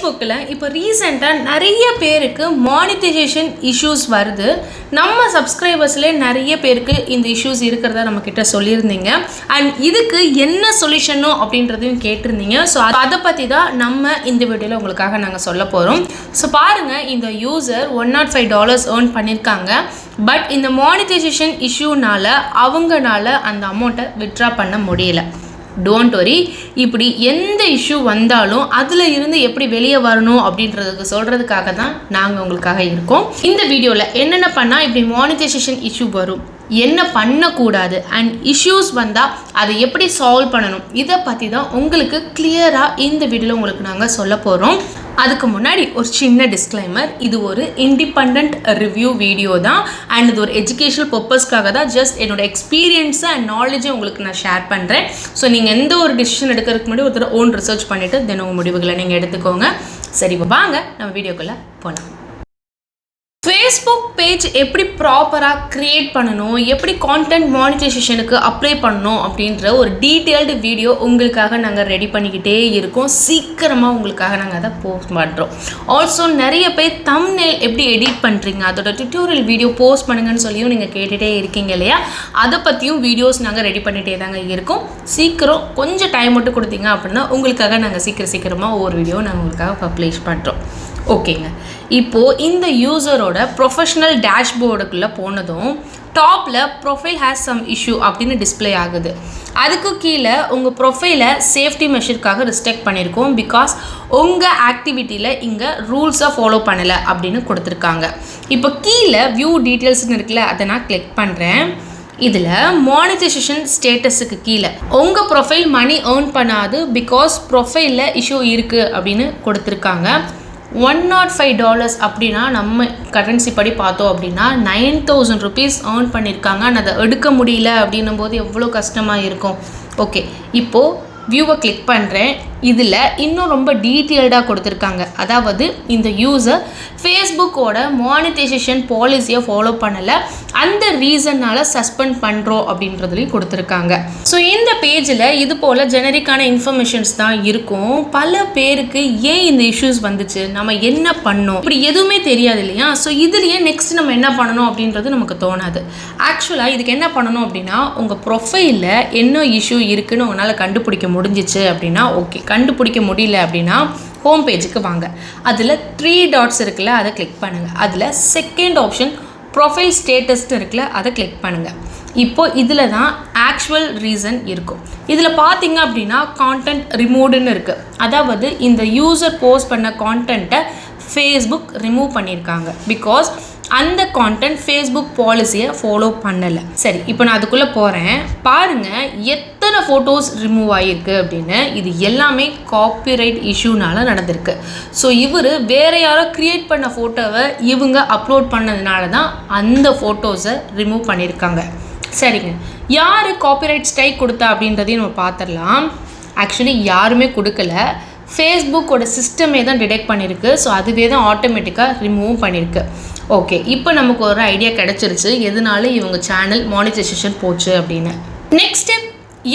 ஃபேஸ்புக்கில் இப்போ ரீசெண்டாக நிறைய பேருக்கு மானிட்டைசேஷன் இஷ்யூஸ் வருது. நம்ம சப்ஸ்கிரைபர்ஸ்லேயே நிறைய பேருக்கு இந்த இஷ்யூஸ் இருக்கிறதா நம்மக்கிட்ட சொல்லியிருந்தீங்க. அண்ட் இதுக்கு என்ன சொல்யூஷனோ அப்படின்றதையும் கேட்டிருந்தீங்க. ஸோ அதை பற்றி தான் நம்ம இந்த வீடியோவில் உங்களுக்காக நாங்கள் சொல்ல போகிறோம். ஸோ பாருங்கள், இந்த யூசர் $105 ஏர்ன் பண்ணியிருக்காங்க. பட் இந்த மானிட்டைசேஷன் இஷ்யூனால அவங்கனால அந்த அமௌண்ட்டை வித்ட்ரா பண்ண முடியல. டோன்ட் வரி, இப்படி எந்த இஷ்யூ வந்தாலும் அதில் இருந்து எப்படி வெளியே வரணும் அப்படின்றதுக்கு சொல்கிறதுக்காக தான் நாங்கள் உங்களுக்காக இருக்கோம். இந்த வீடியோவில் என்னென்ன பண்ணால் இப்படி மானிட்டைசேஷன் இஷ்யூ வரும், என்ன பண்ணக்கூடாது, அண்ட் இஷ்யூஸ் வந்தால் அதை எப்படி சால்வ் பண்ணணும், இதை பற்றி தான் உங்களுக்கு கிளியராக இந்த வீடியோவில் உங்களுக்கு நாங்கள் சொல்ல போகிறோம். அதுக்கு முன்னாடி ஒரு சின்ன டிஸ்க்ளைமர், இது ஒரு இண்டிபெண்ட் ரிவ்யூ வீடியோ தான். அண்ட் இது ஒரு எஜுகேஷனல் பர்பஸ்க்காக தான். ஜஸ்ட் என்னோட எக்ஸ்பீரியன்ஸை அண்ட் நாலேஜை உங்களுக்கு நான் ஷேர் பண்ணுறேன். ஸோ நீங்கள் எந்த ஒரு டிசிஷன் எடுக்கிறதுக்கு முன்னாடி ஒருத்தர் ஓன் ரிசர்ச் பண்ணிவிட்டு தென் உங்கள் முடிவுகளை நீங்கள் எடுத்துக்கோங்க. சரி, இப்போ வாங்க நம்ம வீடியோக்குள்ளே போகலாம். ஃபேஸ்புக் பேஜ் எப்படி ப்ராப்பராக க்ரியேட் பண்ணணும், எப்படி கான்டென்ட் மானிட்டைசேஷனுக்கு அப்ளை பண்ணணும் அப்படின்ற ஒரு டீட்டெயில்டு வீடியோ உங்களுக்காக நாங்கள் ரெடி பண்ணிக்கிட்டே இருக்கோம். சீக்கிரமாக உங்களுக்காக நாங்கள் அதை போஸ்ட் பண்ணுறோம். ஆல்சோ நிறைய பேர் தம்ப்நெயில் எப்படி எடிட் பண்ணுறீங்க, அதோட டியூட்டோரியல் வீடியோ போஸ்ட் பண்ணுங்கன்னு சொல்லியும் நீங்கள் கேட்டுகிட்டே இருக்கீங்க இல்லையா? அதை பற்றியும் வீடியோஸ் நாங்கள் ரெடி பண்ணிகிட்டே தாங்க இருக்கோம். சீக்கிரம் கொஞ்சம் டைம் மட்டும் கொடுத்தீங்க அப்படின்னா உங்களுக்காக நாங்கள் சீக்கிரமாக ஒரு வீடியோ நாங்கள் உங்களுக்காக பப்ளிஷ் பண்ணுறோம். ஓகேங்க, இப்போது இந்த யூசரோட ப்ரொஃபஷ்னல் டேஷ்போர்டுக்குள்ளே போனதும் டாப்பில் ப்ரொஃபைல் ஹேஸ் சம் இஷ்யூ அப்படின்னு டிஸ்பிளே ஆகுது. அதுக்கு கீழே உங்கள் ப்ரொஃபைலை சேஃப்டி மெஷருக்காக ரெஸ்ட்ரிக்ட் பண்ணியிருக்கோம். பிகாஸ் உங்கள் ஆக்டிவிட்டியில் இங்கே ரூல்ஸை ஃபாலோ பண்ணலை அப்படின்னு கொடுத்துருக்காங்க. இப்போ கீழே வியூ டீட்டெயில்ஸ்னு இருக்குல்ல, அதை நான் கிளிக் பண்ணுறேன். இதில் மானிட்டைசேஷன் ஸ்டேட்டஸுக்கு கீழே உங்கள் ப்ரொஃபைல் மணி ஏர்ன் பண்ணாது பிகாஸ் ப்ரொஃபைலில் இஷ்யூ இருக்குது அப்படின்னு கொடுத்துருக்காங்க. $105 அப்படின்னா நம்ம கரன்சி படி பார்த்தோம் அப்படின்னா 9,000 rupees ஏர்ன் பண்ணியிருக்காங்க. ஆனால் அதை எடுக்க முடியல அப்படின்னும் போது எவ்வளோ கஷ்டமாக இருக்கும். ஓகே, இப்போது வியூவை கிளிக் பண்ணுறேன். இதில் இன்னும் ரொம்ப டீட்டெயில்டாக கொடுத்துருக்காங்க. அதாவது இந்த யூசர் ஃபேஸ்புக்கோட மானிட்டைசேஷன் பாலிசியை ஃபாலோ பண்ணலை, அந்த ரீசன்னால் சஸ்பெண்ட் பண்ணுறோம் அப்படின்றதுலையும் கொடுத்துருக்காங்க. ஸோ இந்த பேஜில் இது போல் ஜெனரிக்கான இன்ஃபர்மேஷன்ஸ் தான் இருக்கும். பல பேருக்கு ஏன் இந்த இஷ்யூஸ் வந்துச்சு, நம்ம என்ன பண்ணோம், இப்படி எதுவுமே தெரியாது இல்லையா? ஸோ இதுலேயே நெக்ஸ்ட் நம்ம என்ன பண்ணணும் அப்படின்றது நமக்கு தோணாது. ஆக்சுவலாக இதுக்கு என்ன பண்ணணும் அப்படின்னா, உங்கள் ப்ரொஃபைலில் என்ன இஷ்யூ இருக்குன்னு உங்களால் கண்டுபிடிக்க முடிஞ்சிச்சு அப்படின்னா ஓகே. கண்டுபிடிக்க முடியல அப்படின்னா ஹோம் பேஜுக்கு வாங்க. அதில் 3 dots இருக்குல்ல, அதை கிளிக் பண்ணுங்கள். அதில் செகண்ட் ஆப்ஷன் ப்ரொஃபைல் ஸ்டேட்டஸ்ன்னு இருக்குல்ல, அதை கிளிக் பண்ணுங்கள். இப்போது இதில் தான் ஆக்சுவல் ரீசன் இருக்கும். இதில் பார்த்தீங்க அப்படின்னா கான்டென்ட் ரிமூவ்டுன்னு இருக்குது. அதாவது இந்த யூசர் போஸ்ட் பண்ண கான்டென்ட்டை ஃபேஸ்புக் ரிமூவ் பண்ணியிருக்காங்க. பிகாஸ் அந்த கான்டென்ட் ஃபேஸ்புக் பாலிசியை ஃபாலோ பண்ணலை. சரி, இப்போ நான் அதுக்குள்ளே போகிறேன். பாருங்கள் எத்தனை ஃபோட்டோஸ் ரிமூவ் ஆகிருக்கு அப்படின்னு. இது எல்லாமே காப்பிரைட் இஷ்யூனால நடந்திருக்கு. ஸோ இவர் வேறு யாரோ க்ரியேட் பண்ண ஃபோட்டோவை இவங்க அப்லோட் பண்ணதுனால தான் அந்த ஃபோட்டோஸை ரிமூவ் பண்ணியிருக்காங்க. சரிங்க, யார் காப்பிரைட் ஸ்ட்ரைக் கொடுத்தா அப்படின்றதையும் நம்ம பார்த்துடலாம். ஆக்சுவலி யாருமே கொடுக்கல, ஃபேஸ்புக்கோட சிஸ்டமே தான் டிடெக்ட் பண்ணியிருக்கு. ஸோ அதுவே தான் ஆட்டோமேட்டிக்காக ரிமூவ் பண்ணியிருக்கு. ஓகே, இப்போ நமக்கு ஒரு ஐடியா கிடச்சிருச்சு எதனால இவங்க சேனல் மானிட்டைசேஷன் போச்சு அப்படின்னு. நெக்ஸ்ட் ஸ்டெப்,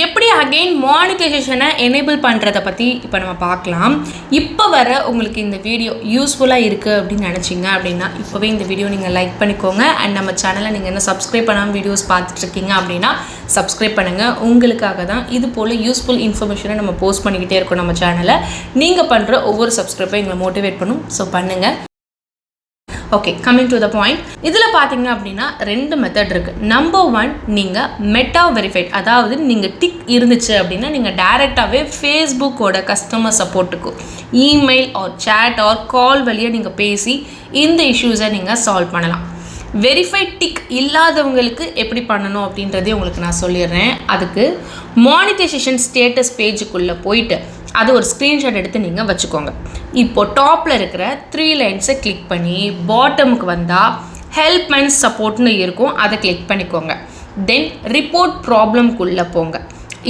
எப்படி அகெயின் மானிட்டைசேஷனை எனேபிள் பண்ணுறதை பற்றி இப்போ நம்ம பார்க்கலாம். இப்போ வர உங்களுக்கு இந்த வீடியோ யூஸ்ஃபுல்லாக இருக்குது அப்படின்னு நினச்சிங்க அப்படின்னா இப்போவே இந்த வீடியோ நீங்கள் லைக் பண்ணிக்கோங்க. அண்ட் நம்ம சேனலை நீங்கள் என்ன சப்ஸ்கிரைப் பண்ணாமல் வீடியோஸ் பார்த்துட்ருக்கீங்க அப்படின்னா சப்ஸ்கிரைப் பண்ணுங்கள். உங்களுக்காக தான் இது போல் யூஸ்ஃபுல் இன்ஃபர்மேஷனை நம்ம போஸ்ட் பண்ணிக்கிட்டே இருக்கோம் நம்ம சேனலை. நீங்கள் பண்ணுற ஒவ்வொரு சப்ஸ்கிரைப்பை எங்களை மோட்டிவேட் பண்ணும். ஸோ பண்ணுங்கள். Okay, coming to the point. இதில் பார்த்தீங்க அப்படின்னா 2 மெத்தட் இருக்குது. நம்பர் 1, நீங்கள் மெட்டா வெரிஃபைட், அதாவது நீங்கள் டிக் இருந்துச்சு அப்படின்னா நீங்கள் டைரெக்டாகவே ஃபேஸ்புக்கோட கஸ்டமர் சப்போர்ட்டுக்கு இமெயில் ஆர் சேட் ஆர் கால் வழியாக நீங்கள் பேசி இந்த இஷ்யூஸை நீங்கள் சால்வ் பண்ணலாம். வெரிஃபைட் டிக் இல்லாதவங்களுக்கு எப்படி பண்ணணும் அப்படின்றதே உங்களுக்கு நான் சொல்லிடுறேன். அதுக்கு மானிட்டைசேஷன் ஸ்டேட்டஸ் பேஜுக்குள்ளே போயிட்டு அது ஒரு ஸ்க்ரீன்ஷாட் எடுத்து நீங்கள் வச்சுக்கோங்க. இப்போது டாப்பில் இருக்கிற 3 லைன்ஸை கிளிக் பண்ணி பாட்டமுக்கு வந்தால் ஹெல்ப் அண்ட் சப்போர்ட்னு இருக்கும், அதை கிளிக் பண்ணிக்கோங்க. தென் ரிப்போர்ட் ப்ராப்ளம்குள்ளே போங்க.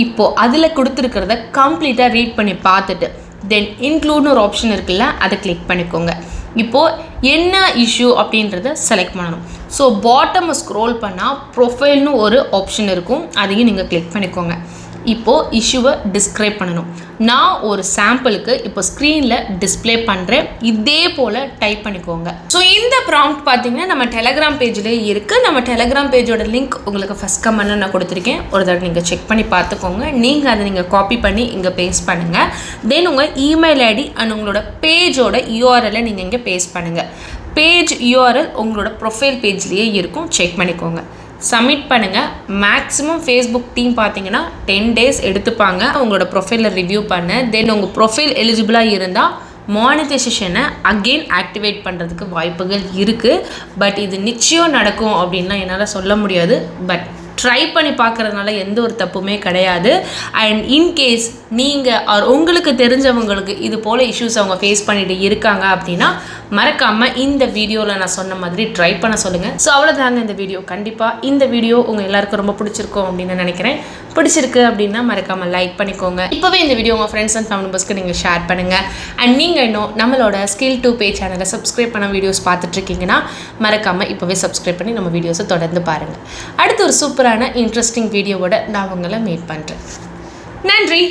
இப்போது அதில் கொடுத்துருக்கிறத கம்ப்ளீட்டாக ரீட் பண்ணி பார்த்துட்டு தென் இன்க்ளூட்னு ஒரு ஆப்ஷன் இருக்குல்ல, அதை கிளிக் பண்ணிக்கோங்க. இப்போது என்ன இஷ்யூ அப்படின்றத செலக்ட் பண்ணணும். ஸோ பாட்டமை ஸ்க்ரோல் பண்ணால் ப்ரொஃபைல்னு ஒரு ஆப்ஷன் இருக்கும், அதையும் நீங்கள் கிளிக் பண்ணிக்கோங்க. இப்போது இஷ்யூவை டிஸ்கிரைப் பண்ணணும். நான் ஒரு சாம்பிளுக்கு இப்போ ஸ்க்ரீனில் டிஸ்பிளே பண்ணுறேன், இதே போல் டைப் பண்ணிக்கோங்க. ஸோ இந்த ப்ராம்ப்ட் பார்த்தீங்கன்னா நம்ம டெலகிராம் பேஜ்லேயே இருக்குது. நம்ம டெலகிராம் பேஜோட லிங்க் உங்களுக்கு ஃபஸ்ட் கமெண்ட்டில் நான் கொடுத்துருக்கேன். ஒரு தடவை நீங்கள் செக் பண்ணி பார்த்துக்கோங்க. நீங்கள் அதை நீங்கள் காப்பி பண்ணி இங்கே பேஸ்ட் பண்ணுங்கள். தென் உங்கள் இமெயில் ஐடி அண்ட் உங்களோட பேஜோட யூஆர்எல்லை நீங்கள் இங்கே பேஸ்ட் பண்ணுங்கள். பேஜ் யூஆர்எல் உங்களோட ப்ரொஃபைல் பேஜ்லேயே இருக்கும், செக் பண்ணிக்கோங்க. சப்மிட் பண்ணுங்கள். மேக்ஸிமம் ஃபேஸ்புக் டீம் பார்த்தீங்கன்னா 10 days எடுத்துப்பாங்க உங்களோட ப்ரொஃபைலில் ரிவ்யூ பண்ண. தென் உங்கள் ப்ரொஃபைல் எலிஜிபிளாக இருந்தால் மானிட்டைசேஷனை அகெயின் ஆக்டிவேட் பண்ணுறதுக்கு வாய்ப்புகள் இருக்குது. பட் இது நிச்சயம் நடக்கும் அப்படின்லாம் என்னால் சொல்ல முடியாது. பட் ட்ரை பண்ணி பார்க்குறதுனால எந்த ஒரு தப்புமே கிடையாது. அண்ட் இன்கேஸ் நீங்கள் உங்களுக்கு தெரிஞ்சவங்களுக்கு இது போல் இஷ்யூஸ் அவங்க ஃபேஸ் பண்ணிட்டு இருக்காங்க அப்படின்னா மறக்காமல் இந்த வீடியோவில் நான் சொன்ன மாதிரி ட்ரை பண்ண சொல்லுங்கள். ஸோ அவ்வளோதாங்க இந்த வீடியோ. கண்டிப்பாக இந்த வீடியோ உங்கள் எல்லாருக்கும் ரொம்ப பிடிச்சிருக்கும் அப்படின்னு நினைக்கிறேன். பிடிச்சிருக்கு அப்படின்னா மறக்காமல் லைக் பண்ணிக்கோங்க. இப்போவே இந்த வீடியோ உங்கள் ஃப்ரெண்ட்ஸ் அண்ட் ஃபேமிலி மெம்பர்ஸ்க்கு நீங்கள் ஷேர் பண்ணுங்கள். அண்ட் நீங்கள் இன்னும் நம்மளோட ஸ்கில் 2 பேஜ் சேனலை சப்ஸ்கிரைப் பண்ண வீடியோஸ் பார்த்துட்ருக்கீங்கன்னா மறக்காமல் இப்போவே சப்ஸ்கிரைப் பண்ணி நம்ம வீடியோஸை தொடர்ந்து பாருங்கள். அடுத்து ஒரு சூப்பரான இன்ட்ரெஸ்டிங் வீடியோவோட நான் உங்களை மீட் பண்ணுறேன். நன்றி.